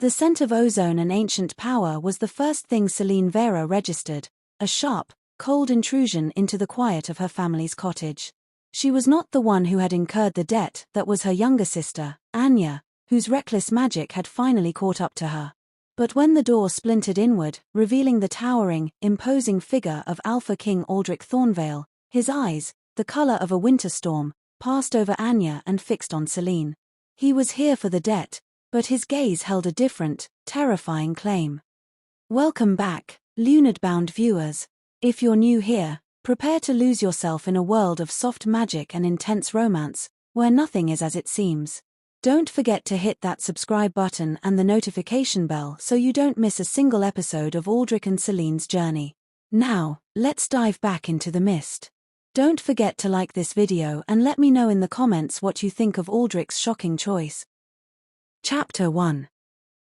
The scent of ozone and ancient power was the first thing Celine Vera registered, a sharp, cold intrusion into the quiet of her family's cottage. She was not the one who had incurred the debt that was her younger sister, Anya, whose reckless magic had finally caught up to her. But when the door splintered inward, revealing the towering, imposing figure of Alpha King Aldrich Thornvale, his eyes, the color of a winter storm, passed over Anya and fixed on Celine. He was here for the debt, but his gaze held a different, terrifying claim. Welcome back, Lunid-bound viewers. If you're new here, prepare to lose yourself in a world of soft magic and intense romance, where nothing is as it seems. Don't forget to hit that subscribe button and the notification bell so you don't miss a single episode of Aldrich and Celine's journey. Now, let's dive back into the mist. Don't forget to like this video and let me know in the comments what you think of Aldrich's shocking choice. Chapter 1.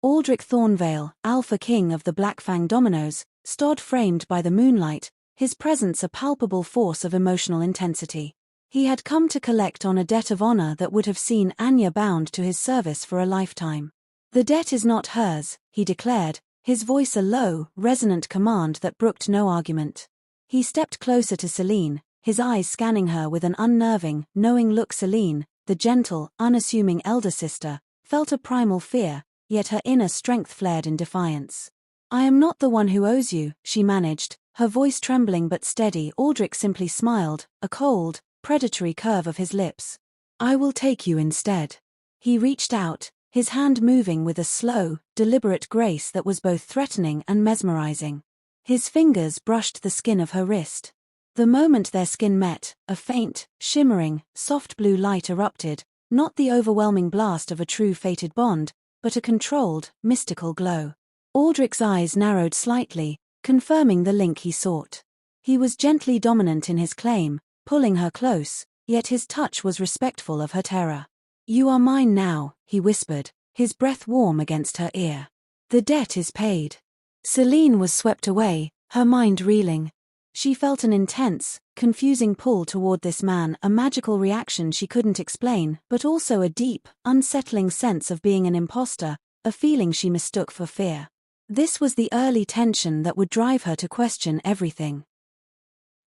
Aldrich Thornvale, Alpha King of the Blackfang Dominoes, stood framed by the moonlight, his presence a palpable force of emotional intensity. He had come to collect on a debt of honor that would have seen Anya bound to his service for a lifetime. The debt is not hers, he declared, his voice a low, resonant command that brooked no argument. He stepped closer to Celine, his eyes scanning her with an unnerving, knowing look. Celine, the gentle, unassuming elder sister, felt a primal fear, yet her inner strength flared in defiance. I am not the one who owes you, she managed, her voice trembling but steady. Aldrich simply smiled, a cold, predatory curve of his lips. I will take you instead. He reached out, his hand moving with a slow, deliberate grace that was both threatening and mesmerizing. His fingers brushed the skin of her wrist. The moment their skin met, a faint, shimmering, soft blue light erupted, not the overwhelming blast of a true fated bond, but a controlled, mystical glow. Aldrich's eyes narrowed slightly, confirming the link he sought. He was gently dominant in his claim, pulling her close, yet his touch was respectful of her terror. You are mine now, he whispered, his breath warm against her ear. The debt is paid. Celine was swept away, her mind reeling. She felt an intense, confusing pull toward this man, a magical reaction she couldn't explain, but also a deep, unsettling sense of being an imposter, a feeling she mistook for fear. This was the early tension that would drive her to question everything.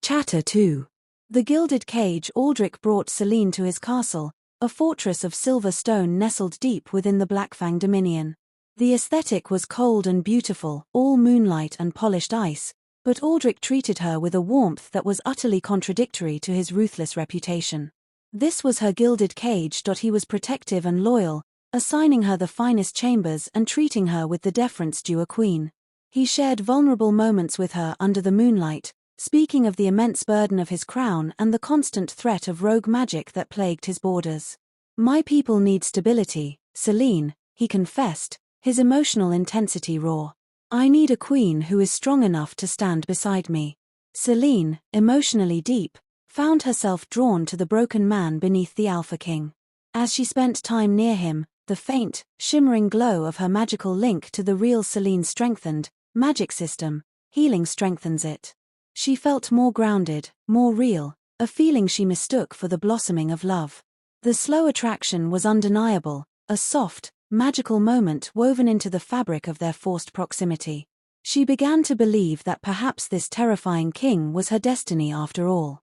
Chapter 2. The gilded cage. Aldrich brought Celine to his castle, a fortress of silver stone nestled deep within the Blackfang dominion. The aesthetic was cold and beautiful, all moonlight and polished ice, but Aldrich treated her with a warmth that was utterly contradictory to his ruthless reputation. This was her gilded cage. He was protective and loyal, assigning her the finest chambers and treating her with the deference due a queen. He shared vulnerable moments with her under the moonlight, speaking of the immense burden of his crown and the constant threat of rogue magic that plagued his borders. My people need stability, Celine, he confessed, his emotional intensity raw. I need a queen who is strong enough to stand beside me. Celine, emotionally deep, found herself drawn to the broken man beneath the Alpha King. As she spent time near him, the faint, shimmering glow of her magical link to the real Celine strengthened. Magic system, healing strengthens it. She felt more grounded, more real, a feeling she mistook for the blossoming of love. The slow attraction was undeniable, a soft, magical moment woven into the fabric of their forced proximity. She began to believe that perhaps this terrifying king was her destiny after all.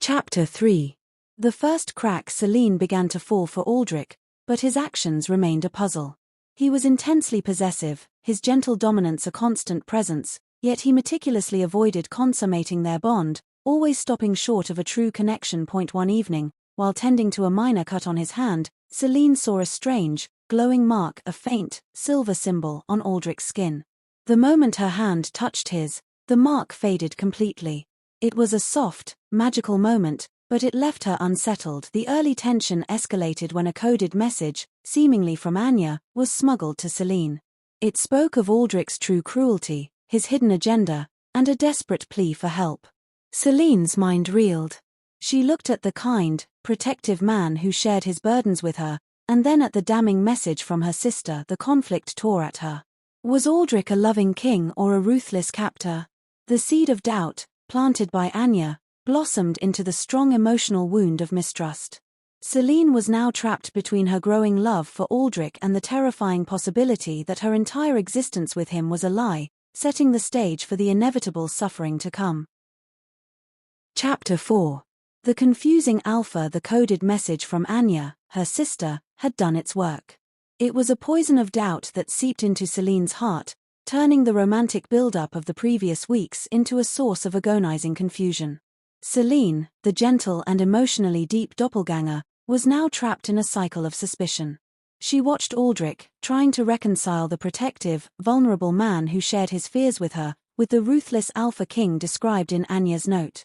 Chapter 3. The first crack. Celine began to fall for Aldrich, but his actions remained a puzzle. He was intensely possessive, his gentle dominance a constant presence, yet he meticulously avoided consummating their bond, always stopping short of a true connection. One evening, while tending to a minor cut on his hand, Celine saw a strange, glowing mark, a faint, silver symbol on Aldrich's skin. The moment her hand touched his, the mark faded completely. It was a soft, magical moment, but it left her unsettled. The early tension escalated when a coded message, seemingly from Anya, was smuggled to Celine. It spoke of Aldrich's true cruelty, his hidden agenda, and a desperate plea for help. Celine's mind reeled. She looked at the kind, protective man who shared his burdens with her, and then at the damning message from her sister. The conflict tore at her. Was Aldrich a loving king or a ruthless captor? The seed of doubt, planted by Anya, blossomed into the strong emotional wound of mistrust. Celine was now trapped between her growing love for Aldrich and the terrifying possibility that her entire existence with him was a lie, setting the stage for the inevitable suffering to come. Chapter 4. The confusing Alpha. The coded message from Anya, her sister, had done its work. It was a poison of doubt that seeped into Celine's heart, turning the romantic build-up of the previous weeks into a source of agonizing confusion. Celine, the gentle and emotionally deep doppelganger, was now trapped in a cycle of suspicion. She watched Aldrich, trying to reconcile the protective, vulnerable man who shared his fears with her, with the ruthless Alpha King described in Anya's note.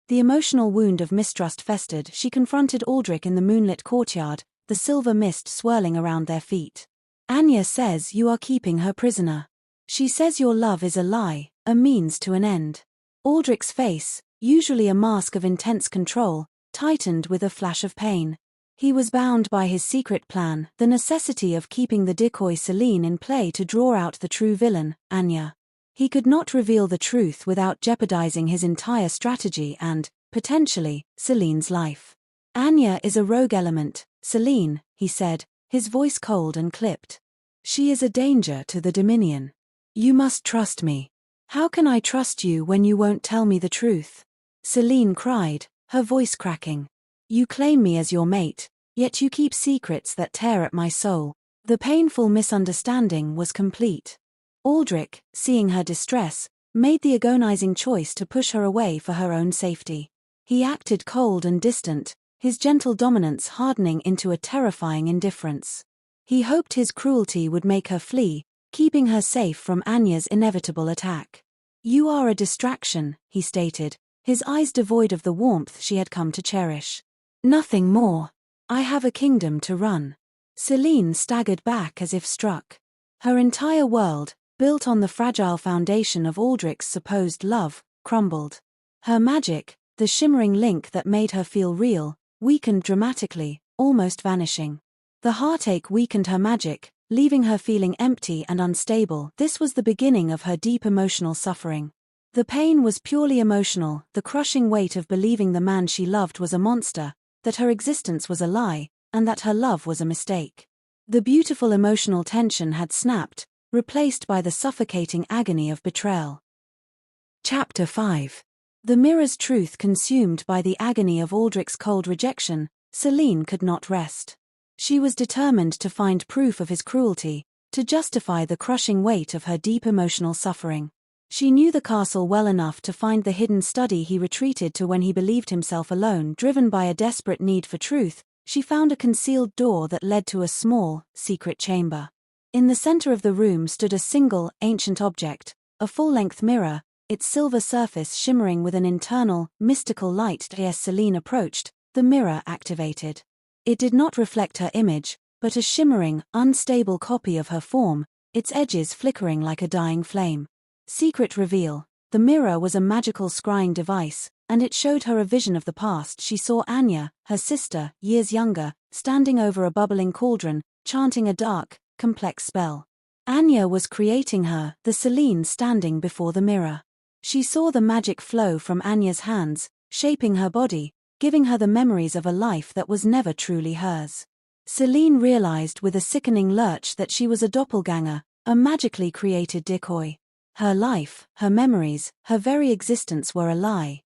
The emotional wound of mistrust festered. She confronted Aldrich in the moonlit courtyard, the silver mist swirling around their feet. Anya says you are keeping her prisoner. She says your love is a lie, a means to an end. Aldrich's face, usually a mask of intense control, tightened with a flash of pain. He was bound by his secret plan, the necessity of keeping the decoy Celine in play to draw out the true villain, Anya. He could not reveal the truth without jeopardizing his entire strategy and, potentially, Celine's life. Anya is a rogue element, Celine, he said, his voice cold and clipped. She is a danger to the Dominion. You must trust me. How can I trust you when you won't tell me the truth? Celine cried, her voice cracking. You claim me as your mate, yet you keep secrets that tear at my soul. The painful misunderstanding was complete. Aldrich, seeing her distress, made the agonizing choice to push her away for her own safety. He acted cold and distant, his gentle dominance hardening into a terrifying indifference. He hoped his cruelty would make her flee, keeping her safe from Anya's inevitable attack. You are a distraction, he stated, his eyes devoid of the warmth she had come to cherish. Nothing more. I have a kingdom to run. Celine staggered back as if struck. Her entire world, built on the fragile foundation of Aldrich's supposed love, crumbled. Her magic, the shimmering link that made her feel real, weakened dramatically, almost vanishing. The heartache weakened her magic, leaving her feeling empty and unstable. This was the beginning of her deep emotional suffering. The pain was purely emotional, the crushing weight of believing the man she loved was a monster, that her existence was a lie, and that her love was a mistake. The beautiful emotional tension had snapped, replaced by the suffocating agony of betrayal. Chapter 5. The mirror's truth. Consumed by the agony of Aldrich's cold rejection, Celine could not rest. She was determined to find proof of his cruelty, to justify the crushing weight of her deep emotional suffering. She knew the castle well enough to find the hidden study he retreated to when he believed himself alone. Driven by a desperate need for truth, she found a concealed door that led to a small, secret chamber. In the center of the room stood a single, ancient object, a full-length mirror, its silver surface shimmering with an internal, mystical light. As Celine approached, the mirror activated. It did not reflect her image, but a shimmering, unstable copy of her form, its edges flickering like a dying flame. Secret reveal: the mirror was a magical scrying device, and it showed her a vision of the past. She saw Anya, her sister, years younger, standing over a bubbling cauldron, chanting a dark, complex spell. Anya was creating her, the Celine standing before the mirror. She saw the magic flow from Anya's hands, shaping her body, giving her the memories of a life that was never truly hers. Celine realized with a sickening lurch that she was a doppelganger, a magically created decoy. Her life, her memories, her very existence were a lie.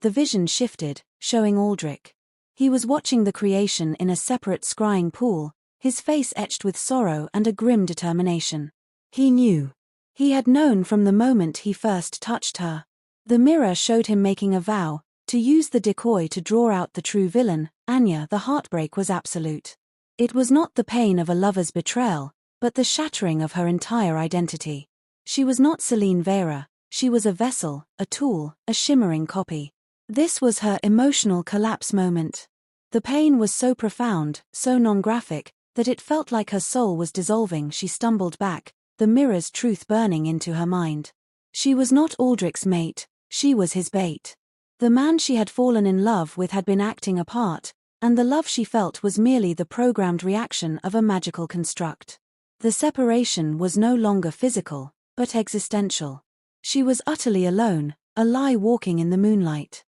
The vision shifted, showing Aldrich. He was watching the creation in a separate scrying pool, his face etched with sorrow and a grim determination. He knew. He had known from the moment he first touched her. The mirror showed him making a vow, to use the decoy to draw out the true villain, Anya. The heartbreak was absolute. It was not the pain of a lover's betrayal, but the shattering of her entire identity. She was not Celine Vera, she was a vessel, a tool, a shimmering copy. This was her emotional collapse moment. The pain was so profound, so non-graphic, that it felt like her soul was dissolving. She stumbled back, the mirror's truth burning into her mind. She was not Aldrich's mate, she was his bait. The man she had fallen in love with had been acting a part, and the love she felt was merely the programmed reaction of a magical construct. The separation was no longer physical, but existential. She was utterly alone, a lie walking in the moonlight.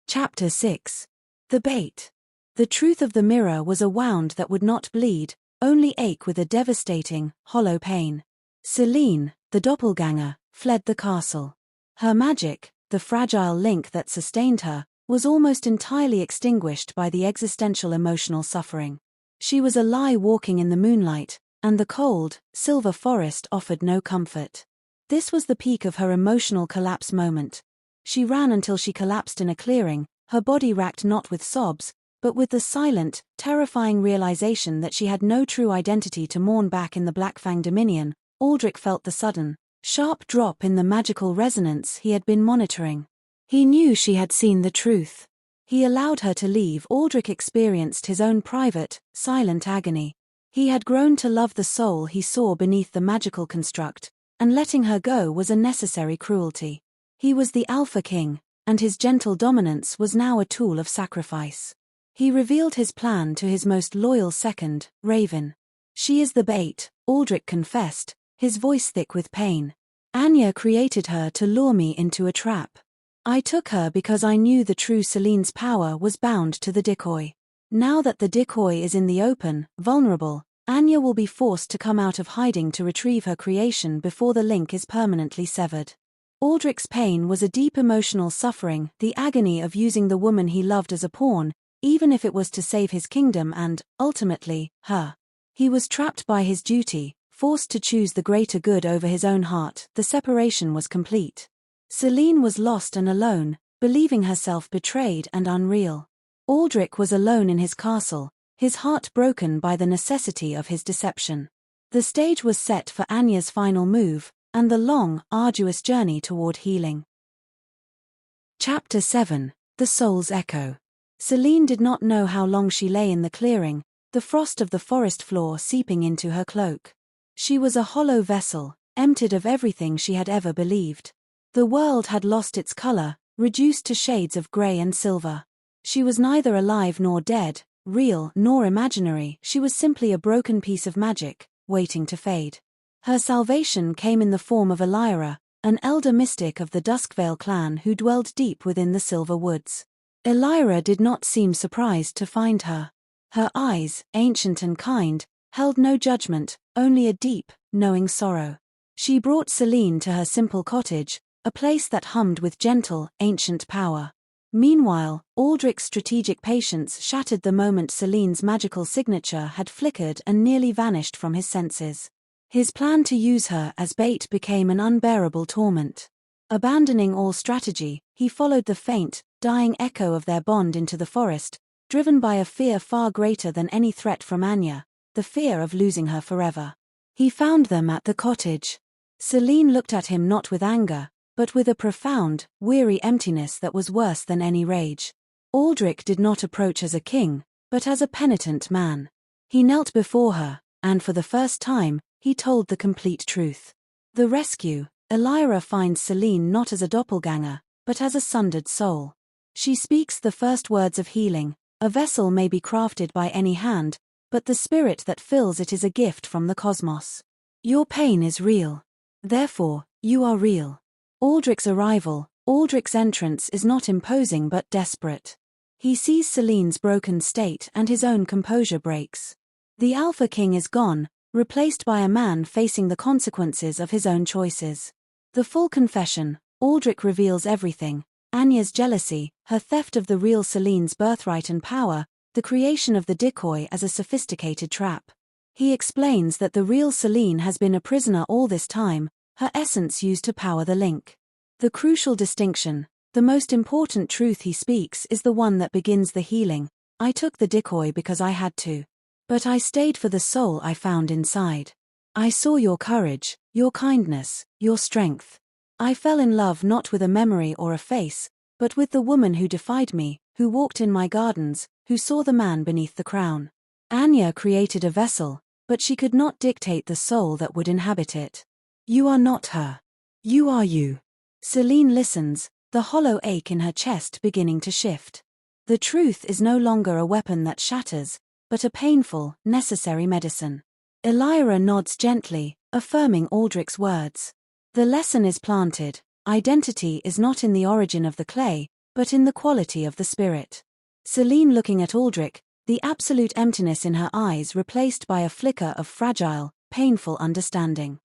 Chapter 6. The Bait. The truth of the mirror was a wound that would not bleed, only ache with a devastating, hollow pain. Celine, the doppelganger, fled the castle. Her magic, the fragile link that sustained her, was almost entirely extinguished by the existential emotional suffering. She was a lie walking in the moonlight, and the cold, silver forest offered no comfort. This was the peak of her emotional collapse moment. She ran until she collapsed in a clearing, her body racked not with sobs, but with the silent, terrifying realization that she had no true identity to mourn back in the Blackfang Dominion. Aldrich felt the sudden, sharp drop in the magical resonance he had been monitoring. He knew she had seen the truth. He allowed her to leave. Aldrich experienced his own private, silent agony. He had grown to love the soul he saw beneath the magical construct, and letting her go was a necessary cruelty. He was the Alpha King, and his gentle dominance was now a tool of sacrifice. He revealed his plan to his most loyal second, Raven. "She is the bait," Aldrich confessed, his voice thick with pain. "Anya created her to lure me into a trap. I took her because I knew the true Celine's power was bound to the decoy. Now that the decoy is in the open, vulnerable, Anya will be forced to come out of hiding to retrieve her creation before the link is permanently severed." Aldrich's pain was a deep emotional suffering, the agony of using the woman he loved as a pawn, even if it was to save his kingdom and, ultimately, her. He was trapped by his duty, forced to choose the greater good over his own heart. The separation was complete. Celine was lost and alone, believing herself betrayed and unreal. Aldrich was alone in his castle, his heart broken by the necessity of his deception. The stage was set for Anya's final move, and the long, arduous journey toward healing. Chapter 7: The Soul's Echo. Celine did not know how long she lay in the clearing, the frost of the forest floor seeping into her cloak. She was a hollow vessel, emptied of everything she had ever believed. The world had lost its color, reduced to shades of gray and silver. She was neither alive nor dead, real nor imaginary. She was simply a broken piece of magic, waiting to fade. Her salvation came in the form of Elira, an elder mystic of the Duskvale clan who dwelled deep within the Silver Woods. Elira did not seem surprised to find her. Her eyes, ancient and kind, held no judgment, only a deep, knowing sorrow. She brought Celine to her simple cottage, a place that hummed with gentle, ancient power. Meanwhile, Aldrich's strategic patience shattered the moment Celine's magical signature had flickered and nearly vanished from his senses. His plan to use her as bait became an unbearable torment. Abandoning all strategy, he followed the faint, dying echo of their bond into the forest, driven by a fear far greater than any threat from Anya, the fear of losing her forever. He found them at the cottage. Celine looked at him not with anger, but with a profound, weary emptiness that was worse than any rage. Aldrich did not approach as a king, but as a penitent man. He knelt before her, and for the first time, he told the complete truth. The rescue. Elira finds Celine not as a doppelganger, but as a sundered soul. She speaks the first words of healing. A vessel may be crafted by any hand, but the spirit that fills it is a gift from the cosmos. Your pain is real. Therefore, you are real. Aldrich's arrival, Aldrich's entrance is not imposing but desperate. He sees Celine's broken state and his own composure breaks. The Alpha King is gone, replaced by a man facing the consequences of his own choices. The full confession. Aldrich reveals everything: Anya's jealousy, her theft of the real Celine's birthright and power, the creation of the decoy as a sophisticated trap. He explains that the real Celine has been a prisoner all this time, her essence used to power the link. The crucial distinction, the most important truth he speaks is the one that begins the healing. I took the decoy because I had to. But I stayed for the soul I found inside. I saw your courage, your kindness, your strength. I fell in love not with a memory or a face, but with the woman who defied me, who walked in my gardens, who saw the man beneath the crown. Anya created a vessel, but she could not dictate the soul that would inhabit it. You are not her. You are you. Celine listens, the hollow ache in her chest beginning to shift. The truth is no longer a weapon that shatters, but a painful, necessary medicine. Elira nods gently, affirming Aldrich's words. The lesson is planted. Identity is not in the origin of the clay, but in the quality of the spirit. Celine looking at Aldrich, the absolute emptiness in her eyes replaced by a flicker of fragile, painful understanding.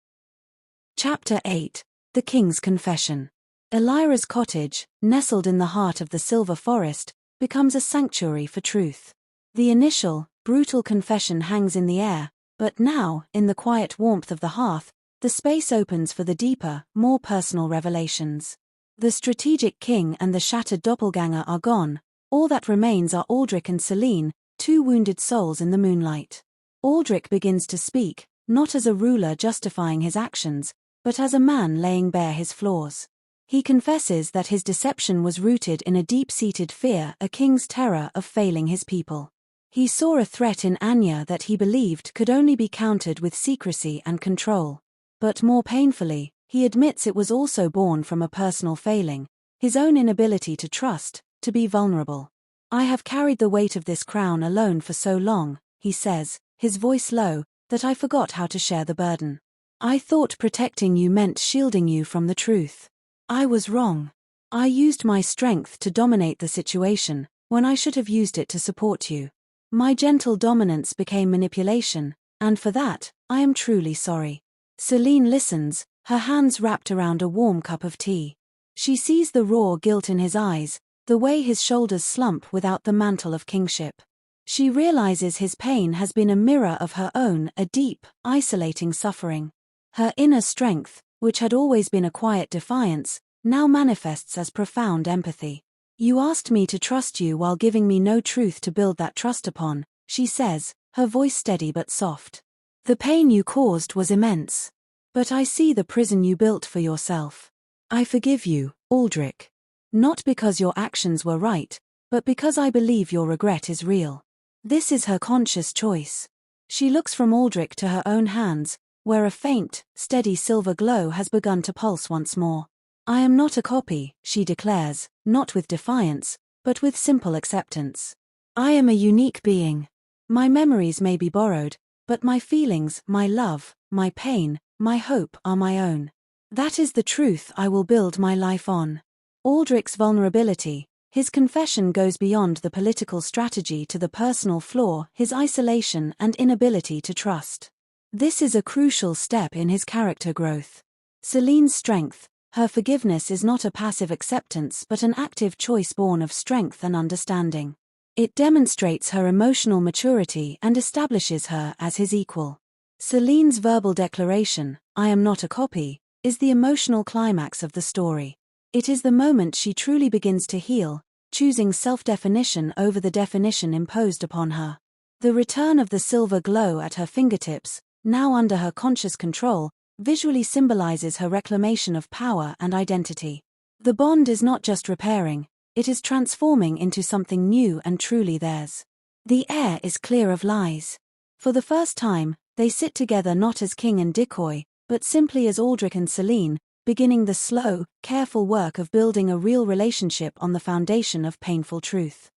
Chapter 8. The King's Confession. Elira's cottage, nestled in the heart of the Silver Forest, becomes a sanctuary for truth. The initial, brutal confession hangs in the air, but now, in the quiet warmth of the hearth, the space opens for the deeper, more personal revelations. The strategic king and the shattered doppelganger are gone. All that remains are Aldrich and Celine, two wounded souls in the moonlight. Aldrich begins to speak, not as a ruler justifying his actions, but as a man laying bare his flaws. He confesses that his deception was rooted in a deep-seated fear, a king's terror of failing his people. He saw a threat in Anya that he believed could only be countered with secrecy and control. But more painfully, he admits it was also born from a personal failing, his own inability to trust, to be vulnerable. "I have carried the weight of this crown alone for so long," he says, his voice low, "that I forgot how to share the burden. I thought protecting you meant shielding you from the truth. I was wrong. I used my strength to dominate the situation, when I should have used it to support you. My gentle dominance became manipulation, and for that, I am truly sorry." Celine listens, her hands wrapped around a warm cup of tea. She sees the raw guilt in his eyes, the way his shoulders slump without the mantle of kingship. She realizes his pain has been a mirror of her own, a deep, isolating suffering. Her inner strength, which had always been a quiet defiance, now manifests as profound empathy. "You asked me to trust you while giving me no truth to build that trust upon," she says, her voice steady but soft. "The pain you caused was immense. But I see the prison you built for yourself. I forgive you, Aldrich. Not because your actions were right, but because I believe your regret is real." This is her conscious choice. She looks from Aldrich to her own hands, where a faint, steady silver glow has begun to pulse once more. "I am not a copy," she declares, not with defiance, but with simple acceptance. "I am a unique being. My memories may be borrowed, but my feelings, my love, my pain, my hope are my own. That is the truth I will build my life on." Aldrich's vulnerability, his confession goes beyond the political strategy to the personal flaw, his isolation and inability to trust. This is a crucial step in his character growth. Celine's strength, her forgiveness is not a passive acceptance but an active choice born of strength and understanding. It demonstrates her emotional maturity and establishes her as his equal. Celine's verbal declaration, "I am not a copy," is the emotional climax of the story. It is the moment she truly begins to heal, choosing self-definition over the definition imposed upon her. The return of the silver glow at her fingertips, now under her conscious control, visually symbolizes her reclamation of power and identity. The bond is not just repairing, it is transforming into something new and truly theirs. The air is clear of lies. For the first time, they sit together not as king and decoy, but simply as Aldrich and Celine, beginning the slow, careful work of building a real relationship on the foundation of painful truth.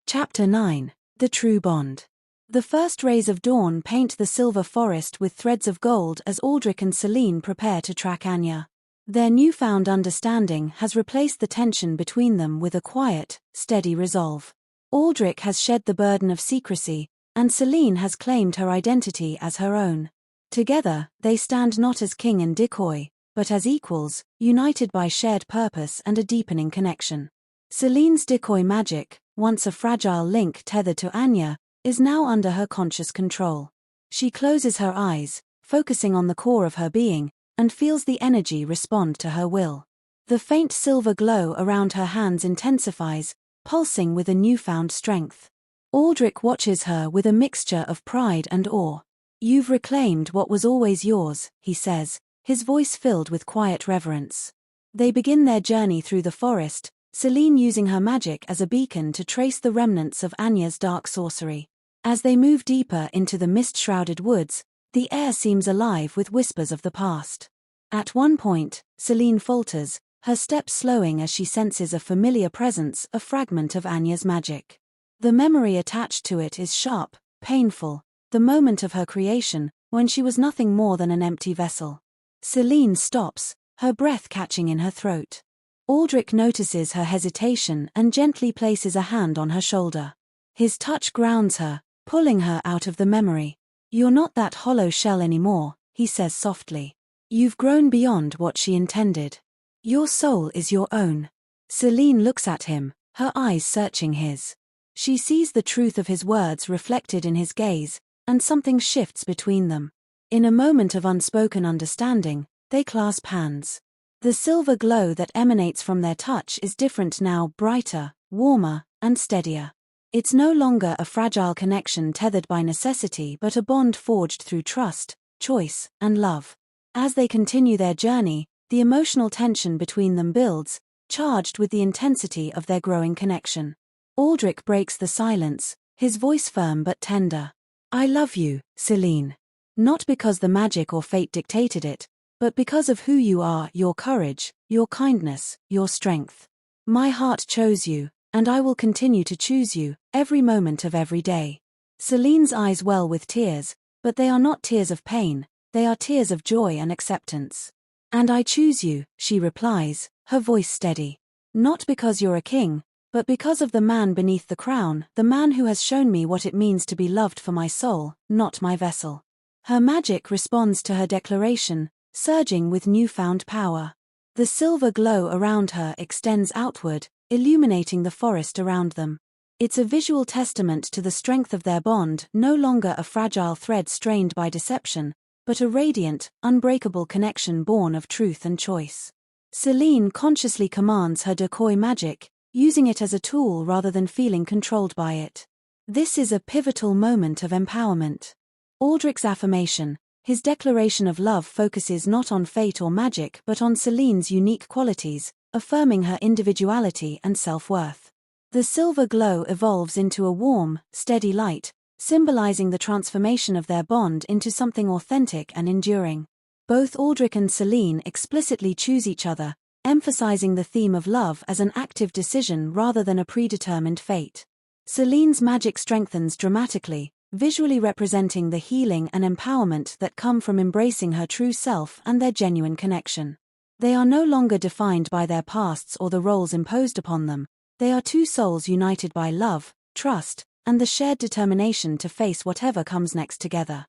Chapter 9. The True Bond. The first rays of dawn paint the Silver Forest with threads of gold as Aldrich and Celine prepare to track Anya. Their newfound understanding has replaced the tension between them with a quiet, steady resolve. Aldrich has shed the burden of secrecy, and Celine has claimed her identity as her own. Together, they stand not as king and decoy, but as equals, united by shared purpose and a deepening connection. Celine's decoy magic, once a fragile link tethered to Anya, is now under her conscious control. She closes her eyes, focusing on the core of her being, and feels the energy respond to her will. The faint silver glow around her hands intensifies, pulsing with a newfound strength. Aldrich watches her with a mixture of pride and awe. "You've reclaimed what was always yours," he says, his voice filled with quiet reverence. They begin their journey through the forest, Celine using her magic as a beacon to trace the remnants of Anya's dark sorcery. As they move deeper into the mist-shrouded woods, the air seems alive with whispers of the past. At one point, Celine falters, her steps slowing as she senses a familiar presence, a fragment of Anya's magic. The memory attached to it is sharp, painful, the moment of her creation, when she was nothing more than an empty vessel. Celine stops, her breath catching in her throat. Aldrich notices her hesitation and gently places a hand on her shoulder. His touch grounds her, pulling her out of the memory. "You're not that hollow shell anymore," he says softly. "You've grown beyond what she intended. Your soul is your own." Celine looks at him, her eyes searching his. She sees the truth of his words reflected in his gaze, and something shifts between them. In a moment of unspoken understanding, they clasp hands. The silver glow that emanates from their touch is different now, brighter, warmer, and steadier. It's no longer a fragile connection tethered by necessity but a bond forged through trust, choice, and love. As they continue their journey, the emotional tension between them builds, charged with the intensity of their growing connection. Aldrich breaks the silence, his voice firm but tender. "I love you, Celine. Not because the magic or fate dictated it, but because of who you are, your courage, your kindness, your strength. My heart chose you, and I will continue to choose you, every moment of every day." Celine's eyes well with tears, but they are not tears of pain, they are tears of joy and acceptance. "And I choose you," she replies, her voice steady. "Not because you're a king, but because of the man beneath the crown, the man who has shown me what it means to be loved for my soul, not my vessel." Her magic responds to her declaration, surging with newfound power. The silver glow around her extends outward, illuminating the forest around them. It's a visual testament to the strength of their bond, no longer a fragile thread strained by deception, but a radiant, unbreakable connection born of truth and choice. Celine consciously commands her decoy magic, using it as a tool rather than feeling controlled by it. This is a pivotal moment of empowerment. Aldrich's affirmation, his declaration of love, focuses not on fate or magic but on Celine's unique qualities, affirming her individuality and self-worth. The silver glow evolves into a warm, steady light, symbolizing the transformation of their bond into something authentic and enduring. Both Aldrich and Celine explicitly choose each other, emphasizing the theme of love as an active decision rather than a predetermined fate. Celine's magic strengthens dramatically, visually representing the healing and empowerment that come from embracing her true self and their genuine connection. They are no longer defined by their pasts or the roles imposed upon them. They are two souls united by love, trust, and the shared determination to face whatever comes next together.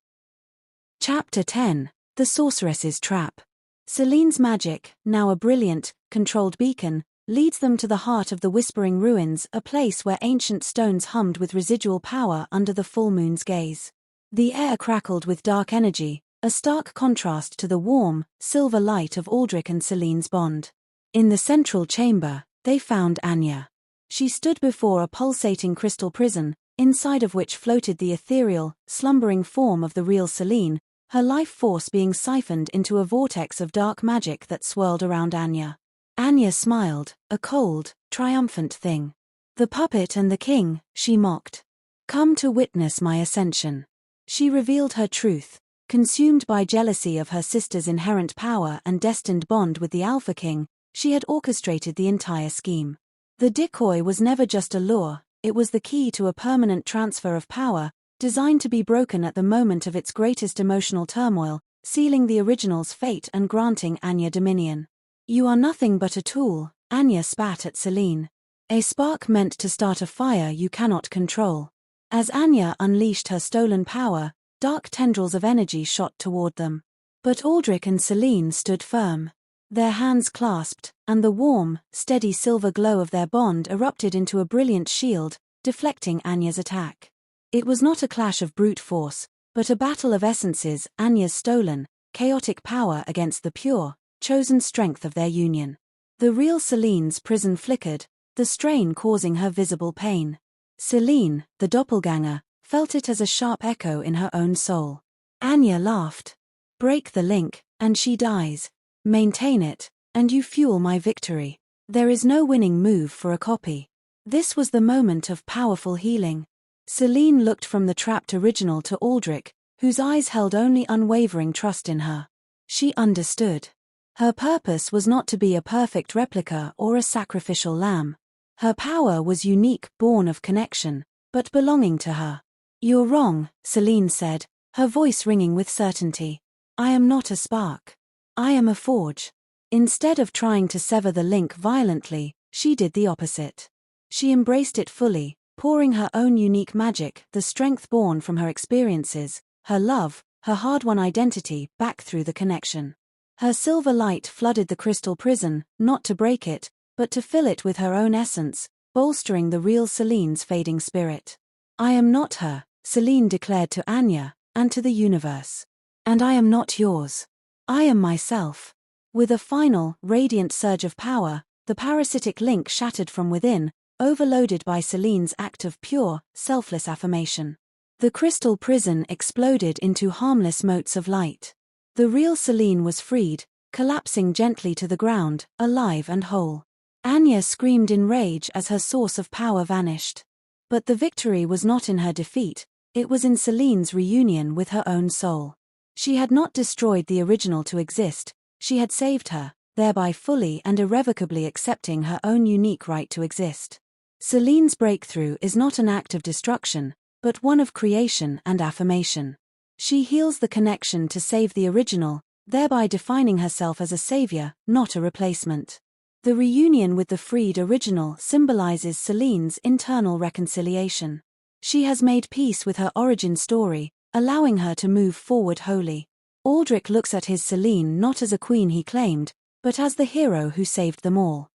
Chapter 10: The Sorceress's Trap. Celine's magic, now a brilliant, controlled beacon, leads them to the heart of the Whispering Ruins, a place where ancient stones hummed with residual power under the full moon's gaze. The air crackled with dark energy, a stark contrast to the warm, silver light of Aldrich and Celine's bond. In the central chamber, they found Anya. She stood before a pulsating crystal prison, inside of which floated the ethereal, slumbering form of the real Celine, her life force being siphoned into a vortex of dark magic that swirled around Anya. Anya smiled, a cold, triumphant thing. "The puppet and the king," she mocked. "Come to witness my ascension." She revealed her truth, consumed by jealousy of her sister's inherent power and destined bond with the Alpha King. She had orchestrated the entire scheme. The decoy was never just a lure, it was the key to a permanent transfer of power, designed to be broken at the moment of its greatest emotional turmoil, sealing the original's fate and granting Anya dominion. "You are nothing but a tool," Anya spat at Celine. "A spark meant to start a fire you cannot control." As Anya unleashed her stolen power, dark tendrils of energy shot toward them. But Aldrich and Celine stood firm. Their hands clasped, and the warm, steady silver glow of their bond erupted into a brilliant shield, deflecting Anya's attack. It was not a clash of brute force, but a battle of essences, Anya's stolen, chaotic power against the pure, chosen strength of their union. The real Celine's prison flickered, the strain causing her visible pain. Celine, the doppelganger, felt it as a sharp echo in her own soul. Anya laughed. "Break the link, and she dies. Maintain it, and you fuel my victory. There is no winning move for a copy." This was the moment of powerful healing. Celine looked from the trapped original to Aldrich, whose eyes held only unwavering trust in her. She understood. Her purpose was not to be a perfect replica or a sacrificial lamb. Her power was unique, born of connection, but belonging to her. "You're wrong," Celine said, her voice ringing with certainty. "I am not a spark. I am a forge." Instead of trying to sever the link violently, she did the opposite. She embraced it fully, pouring her own unique magic, the strength born from her experiences, her love, her hard-won identity, back through the connection. Her silver light flooded the crystal prison, not to break it, but to fill it with her own essence, bolstering the real Celine's fading spirit. "I am not her," Celine declared to Anya, and to the universe. "And I am not yours. I am myself." With a final, radiant surge of power, the parasitic link shattered from within, overloaded by Celine's act of pure, selfless affirmation. The crystal prison exploded into harmless motes of light. The real Celine was freed, collapsing gently to the ground, alive and whole. Anya screamed in rage as her source of power vanished. But the victory was not in her defeat, it was in Celine's reunion with her own soul. She had not destroyed the original to exist, she had saved her, thereby fully and irrevocably accepting her own unique right to exist. Celine's breakthrough is not an act of destruction, but one of creation and affirmation. She heals the connection to save the original, thereby defining herself as a savior, not a replacement. The reunion with the freed original symbolizes Celine's internal reconciliation. She has made peace with her origin story, allowing her to move forward wholly. Aldrich looks at his Celine not as a queen he claimed, but as the hero who saved them all.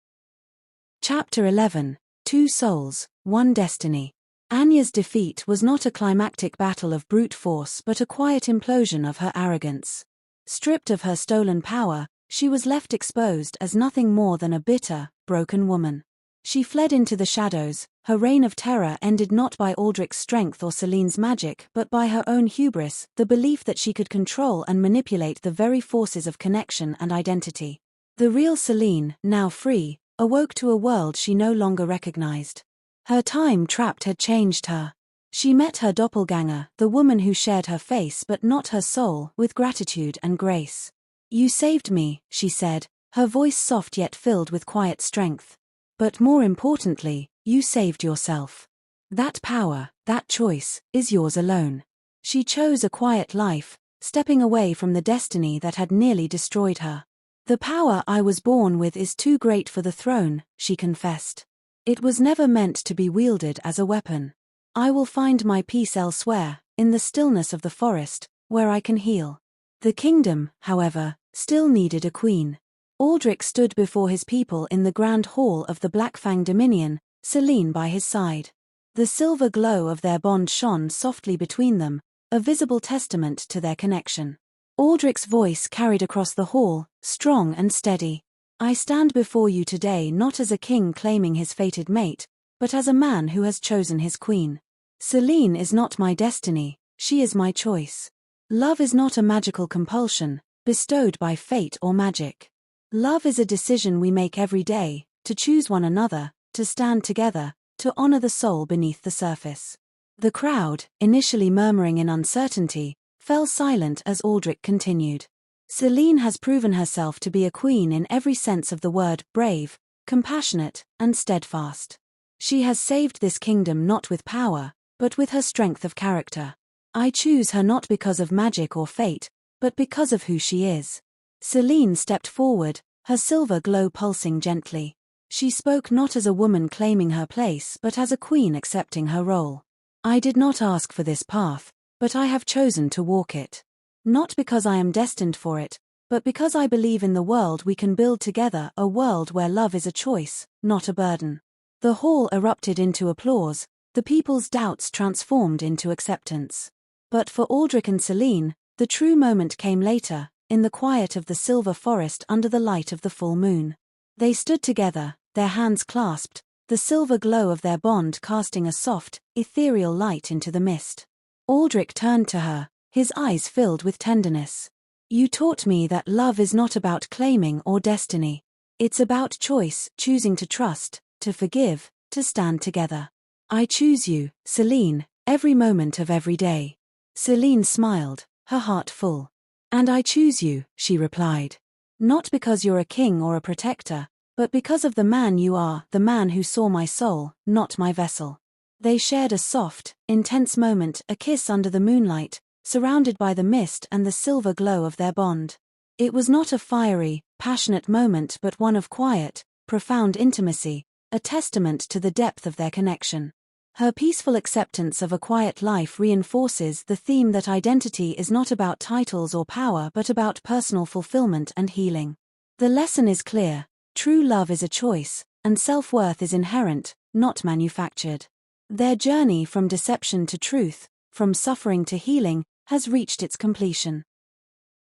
Chapter 11. Two Souls, One Destiny. Anya's defeat was not a climactic battle of brute force but a quiet implosion of her arrogance. Stripped of her stolen power, she was left exposed as nothing more than a bitter, broken woman. She fled into the shadows, her reign of terror ended not by Aldrich's strength or Celine's magic but by her own hubris, the belief that she could control and manipulate the very forces of connection and identity. The real Celine, now free, awoke to a world she no longer recognized. Her time trapped had changed her. She met her doppelganger, the woman who shared her face but not her soul, with gratitude and grace. "You saved me," she said, her voice soft yet filled with quiet strength. "But more importantly, you saved yourself. That power, that choice, is yours alone." She chose a quiet life, stepping away from the destiny that had nearly destroyed her. "The power I was born with is too great for the throne," she confessed. "It was never meant to be wielded as a weapon. I will find my peace elsewhere, in the stillness of the forest, where I can heal." The kingdom, however, still needed a queen. Aldrich stood before his people in the grand hall of the Blackfang Dominion, Celine by his side. The silver glow of their bond shone softly between them, a visible testament to their connection. Aldrich's voice carried across the hall, strong and steady. "I stand before you today not as a king claiming his fated mate, but as a man who has chosen his queen. Celine is not my destiny, she is my choice. Love is not a magical compulsion, bestowed by fate or magic. Love is a decision we make every day, to choose one another, to stand together, to honor the soul beneath the surface." The crowd, initially murmuring in uncertainty, fell silent as Aldrich continued. "Celine has proven herself to be a queen in every sense of the word, brave, compassionate, and steadfast. She has saved this kingdom not with power, but with her strength of character. I choose her not because of magic or fate, but because of who she is." Celine stepped forward, her silver glow pulsing gently. She spoke not as a woman claiming her place but as a queen accepting her role. "I did not ask for this path, but I have chosen to walk it. Not because I am destined for it, but because I believe in the world we can build together, a world where love is a choice, not a burden." The hall erupted into applause, the people's doubts transformed into acceptance. But for Aldrich and Celine, the true moment came later, in the quiet of the silver forest under the light of the full moon. They stood together, their hands clasped, the silver glow of their bond casting a soft, ethereal light into the mist. Aldrich turned to her, his eyes filled with tenderness. "You taught me that love is not about claiming or destiny. It's about choice, choosing to trust, to forgive, to stand together. I choose you, Celine, every moment of every day." Celine smiled, her heart full. "And I choose you," she replied. "Not because you're a king or a protector, but because of the man you are, the man who saw my soul, not my vessel." They shared a soft, intense moment, a kiss under the moonlight, surrounded by the mist and the silver glow of their bond. It was not a fiery, passionate moment but one of quiet, profound intimacy, a testament to the depth of their connection. Her peaceful acceptance of a quiet life reinforces the theme that identity is not about titles or power but about personal fulfillment and healing. The lesson is clear: true love is a choice, and self-worth is inherent, not manufactured. Their journey from deception to truth, from suffering to healing, has reached its completion.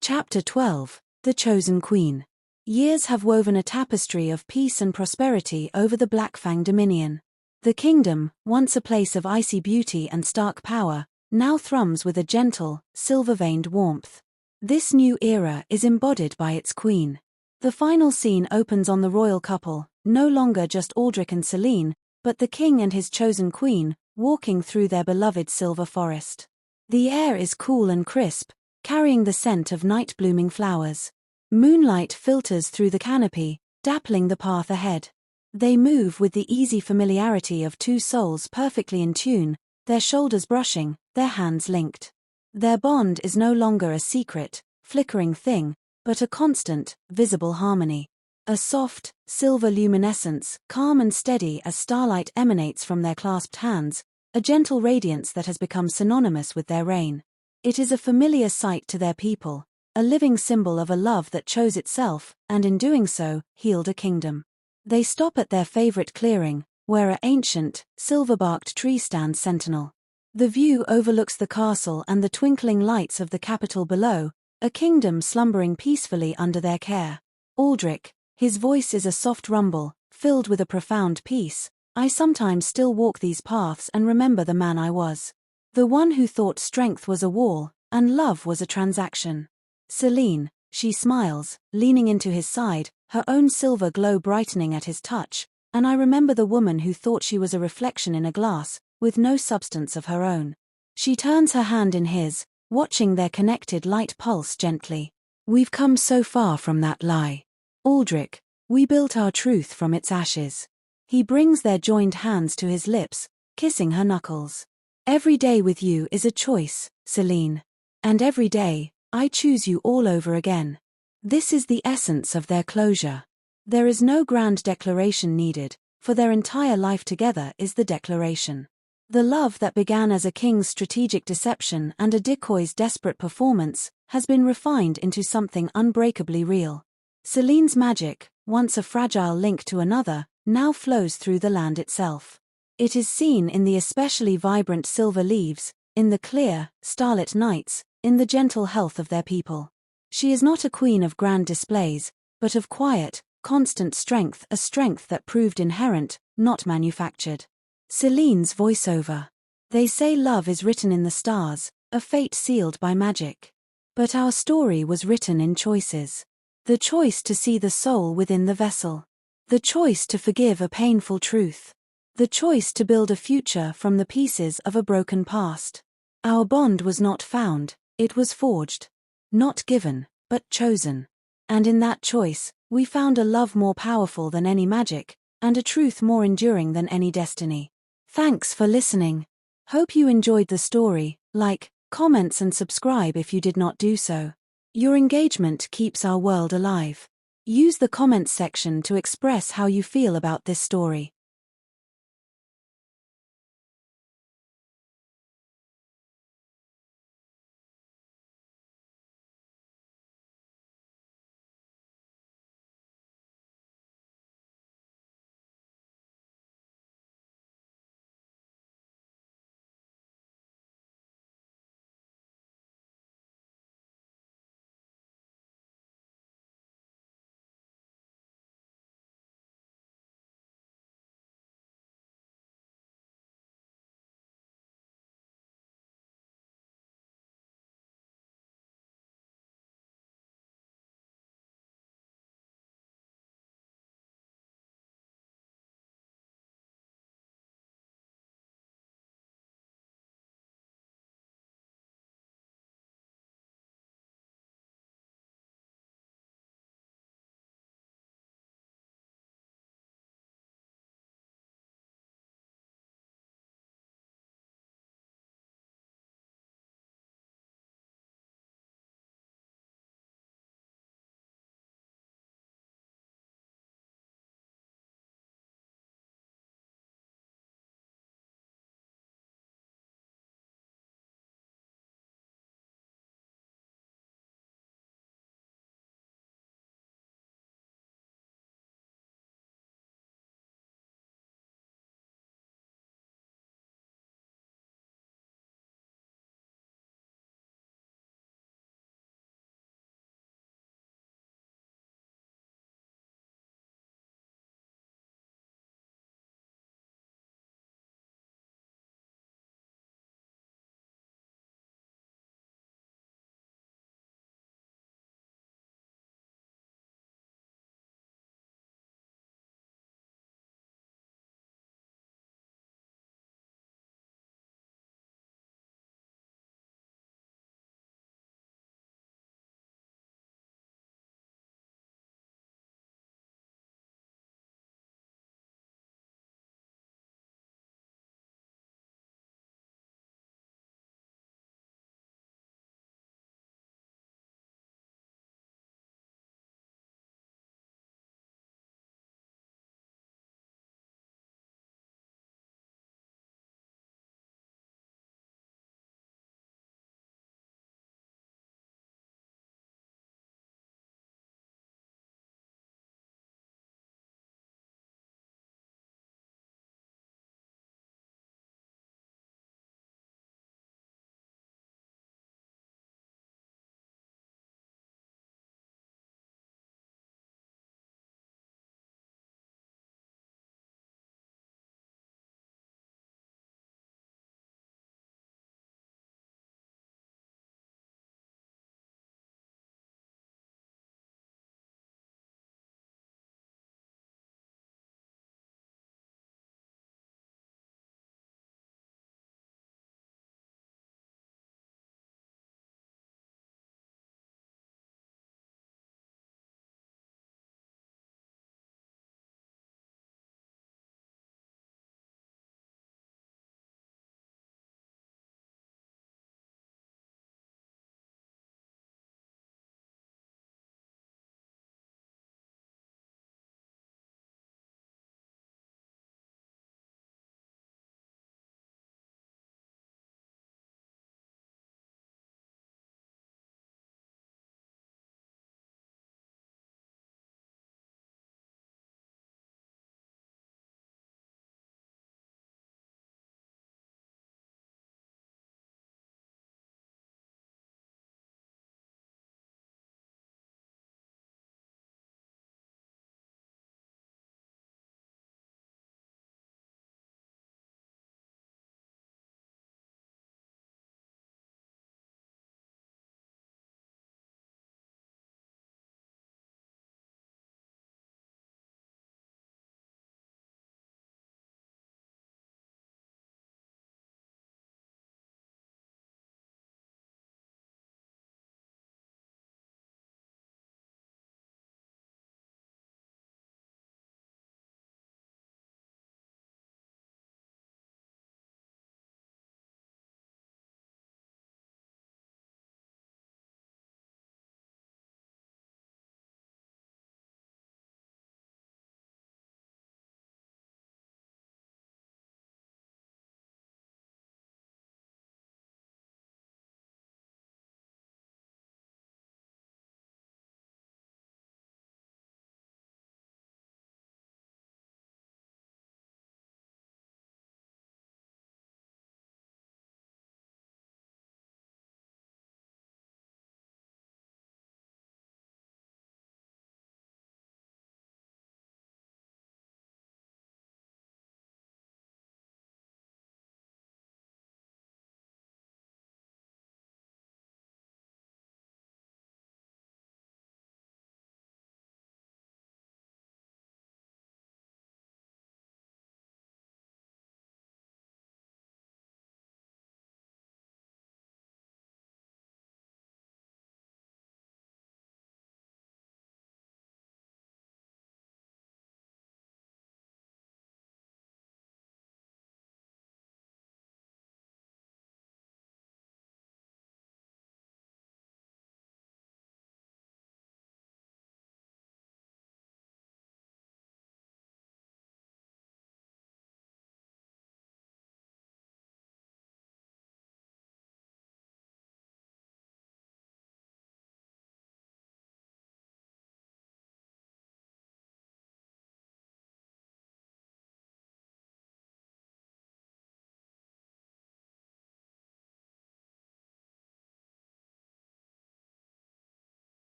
Chapter 12: The Chosen Queen. Years have woven a tapestry of peace and prosperity over the Blackfang dominion. The kingdom, once a place of icy beauty and stark power, now thrums with a gentle, silver-veined warmth. This new era is embodied by its queen. The final scene opens on the royal couple, no longer just Aldrich and Selene, but the king and his chosen queen, walking through their beloved silver forest. The air is cool and crisp, carrying the scent of night-blooming flowers. Moonlight filters through the canopy, dappling the path ahead. They move with the easy familiarity of two souls perfectly in tune, their shoulders brushing, their hands linked. Their bond is no longer a secret, flickering thing, but a constant, visible harmony. A soft, silver luminescence, calm and steady as starlight emanates from their clasped hands, a gentle radiance that has become synonymous with their reign. It is a familiar sight to their people, a living symbol of a love that chose itself, and in doing so, healed a kingdom. They stop at their favorite clearing, where an ancient, silver-barked tree stands sentinel. The view overlooks the castle and the twinkling lights of the capital below, a kingdom slumbering peacefully under their care. Aldrich, his voice is a soft rumble, filled with a profound peace. I sometimes still walk these paths and remember the man I was. The one who thought strength was a wall, and love was a transaction. Selene, she smiles, leaning into his side, her own silver glow brightening at his touch, and I remember the woman who thought she was a reflection in a glass, with no substance of her own. She turns her hand in his, watching their connected light pulse gently. We've come so far from that lie. Aldrich, we built our truth from its ashes. He brings their joined hands to his lips, kissing her knuckles. Every day with you is a choice, Selene. And every day, I choose you all over again. This is the essence of their closure. There is no grand declaration needed, for their entire life together is the declaration. The love that began as a king's strategic deception and a decoy's desperate performance has been refined into something unbreakably real. Selene's magic, once a fragile link to another, now flows through the land itself. It is seen in the especially vibrant silver leaves, in the clear, starlit nights, in the gentle health of their people. She is not a queen of grand displays, but of quiet, constant strength, a strength that proved inherent, not manufactured. Selene's voiceover. They say love is written in the stars, a fate sealed by magic. But our story was written in choices. The choice to see the soul within the vessel. The choice to forgive a painful truth. The choice to build a future from the pieces of a broken past. Our bond was not found, it was forged. Not given, but chosen. And in that choice, we found a love more powerful than any magic, and a truth more enduring than any destiny. Thanks for listening. Hope you enjoyed the story. Like, comments and subscribe if you did not do so. Your engagement keeps our world alive. Use the comments section to express how you feel about this story.